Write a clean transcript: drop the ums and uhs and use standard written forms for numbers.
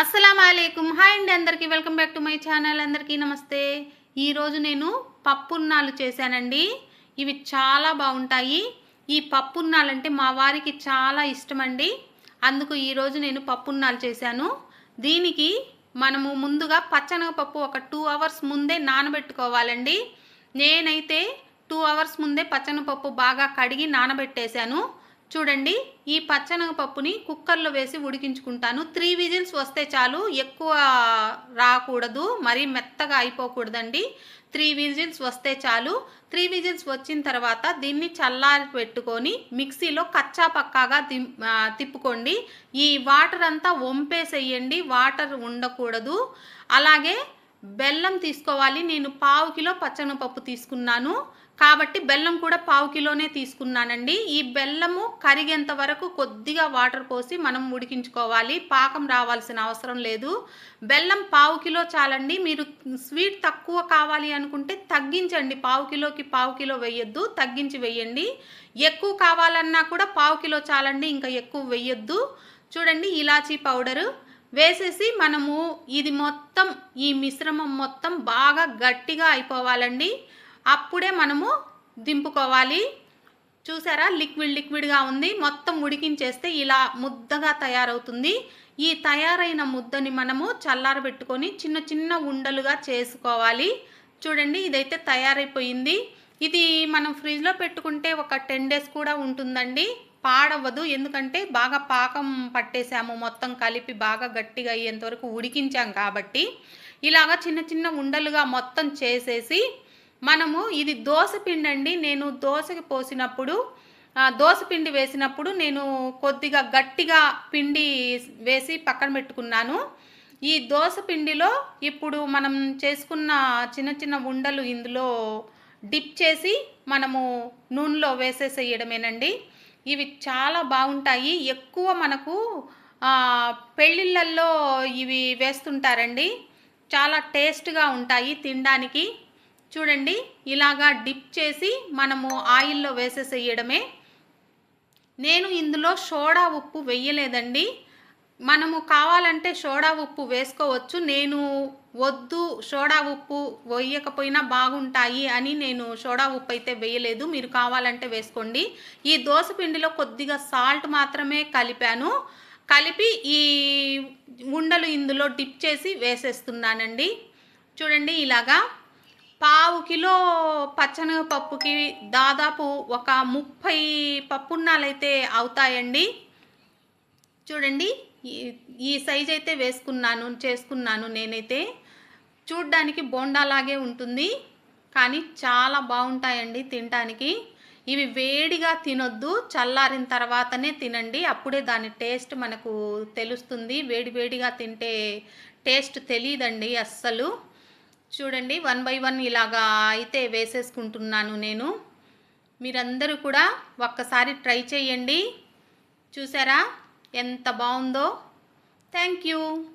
అస్సలాముఅలైకుం. Hi అండి అందరికీ. Welcome back to my channel. అందరికీ నమస్తే. ఈరోజు నేను పప్పున్నాలు చేశానండి. ఇవి చాలా బాగుంటాయి. ఈ పప్పున్నాలంటే మా వారికి చాలా ఇష్టమండి. అందుకు ఈరోజు నేను పప్పున్నాలు చేశాను. దీనికి మనము ముందుగా పచ్చనగపప్పు ఒక 2 అవర్స్ ముందే నానబెట్టుకోవాలండి. నేనైతే 2 అవర్స్ ముందే పచ్చనగపప్పు బాగా కడిగి నానబెట్టేశాను. చూడండి, ఈ పచ్చనగపప్పుని కుక్కర్లో వేసి ఉడికించుకుంటాను. 3 విజిల్స్ వస్తే చాలు, ఎక్కువ రాకూడదు, మరీ మెత్తగా అయిపోకూడదండి. 3 విజిల్స్ వస్తే చాలు. 3 విజిల్స్ వచ్చిన తర్వాత దీన్ని చల్లారి పెట్టుకొని మిక్సీలో కచ్చా పక్కాగా తిప్పుకోండి. ఈ వాటర్ అంతా వంపేసేయండి, వాటర్ ఉండకూడదు. అలాగే బెల్లం తీసుకోవాలి. నేను 1/2 కిలో పచ్చనగపప్పు తీసుకున్నాను కాబట్టి బెల్లం కూడా 1/2 కిలోనే తీసుకున్నానండి. ఈ బెల్లము కరిగేంత వరకు కొద్దిగా వాటర్ పోసి మనం ఉడికించుకోవాలి. పాకం రావాల్సిన అవసరం లేదు. బెల్లం 1/2 కిలో చాలండి. మీరు స్వీట్ తక్కువ కావాలి అనుకుంటే తగ్గించండి. 1/2 కిలోకి 1/2 కిలో వేయొద్దు, తగ్గించి వేయండి. ఎక్కువ కావాలన్నా కూడా 1/2 కిలో చాలండి, ఇంకా ఎక్కువ వేయొద్దు. చూడండి, ఇలాచీ పౌడరు వేసేసి మనము ఇది మొత్తం, ఈ మిశ్రమం మొత్తం బాగా గట్టిగా అయిపోవాలండి. అప్పుడే మనము దింపుకోవాలి. చూసారా, లిక్విడ్గా ఉంది. మొత్తం ఉడికించేస్తే ఇలా ముద్దగా తయారవుతుంది. ఈ తయారైన ముద్దని మనము చల్లారబెట్టుకొని చిన్న చిన్న ఉండలుగా చేసుకోవాలి. చూడండి, ఇదైతే తయారైపోయింది. ఇది మనం ఫ్రిడ్జ్లో పెట్టుకుంటే ఒక 10 డేస్ కూడా ఉంటుందండి, పాడవ్వదు. ఎందుకంటే బాగా పాకం పట్టేసాము, మొత్తం కలిపి బాగా గట్టిగా అయ్యేంతవరకు ఉడికించాం కాబట్టి. ఇలాగా చిన్న చిన్న ఉండలుగా మొత్తం చేసేసి మనము, ఇది దోసపిండి అండి. నేను దోశకి పోసినప్పుడు, దోసపిండి వేసినప్పుడు నేను కొద్దిగా గట్టిగా పిండి వేసి పక్కన పెట్టుకున్నాను. ఈ దోసపిండిలో ఇప్పుడు మనం చేసుకున్న చిన్న చిన్న ఉండలు ఇందులో డిప్ చేసి మనము నూనెలో వేసేసేయడమేనండి. ఇవి చాలా బాగుంటాయి. ఎక్కువ మనకు పెళ్ళిళ్ళల్లో ఇవి వేస్తుంటారండి. చాలా టేస్ట్గా ఉంటాయి తినడానికి. చూడండి, ఇలాగా డిప్ చేసి మనము ఆయిల్లో వేసేసేయడమే. నేను ఇందులో సోడా ఉప్పు వేయలేదండి. మనము కావాలంటే సోడా ఉప్పు వేసుకోవచ్చు. నేను వద్దు, సోడా ఉప్పు వేయకపోయినా బాగుంటాయి అని నేను సోడా ఉప్పు అయితే వేయలేదు. మీరు కావాలంటే వేసుకోండి. ఈ దోసపిండిలో కొద్దిగా సాల్ట్ మాత్రమే కలిపి ఈ ఉండలు ఇందులో డిప్ చేసి వేసేస్తున్నానండి. చూడండి, ఇలాగా 1/2 కిలో పచ్చనగపప్పుకి దాదాపు ఒక 30 పప్పున్నాలైతే అవుతాయండి. చూడండి, ఈ సైజ్ అయితే చేసుకున్నాను నేనైతే. చూడ్డానికి బోండాలాగే ఉంటుంది, కానీ చాలా బాగుంటాయండి తినడానికి. ఇవి వేడిగా తినొద్దు, చల్లారిన తర్వాతనే తినండి. అప్పుడే దాని టేస్ట్ మనకు తెలుస్తుంది. వేడిగా తింటే టేస్ట్ తెలియదండి అస్సలు. చూడండి, 1 బై 1 ఇలాగా అయితే వేసేసుకుంటున్నాను నేను. మీరందరూ కూడా ఒక్కసారి ట్రై చేయండి. చూసారా ఎంత బాగుందో. Thank you.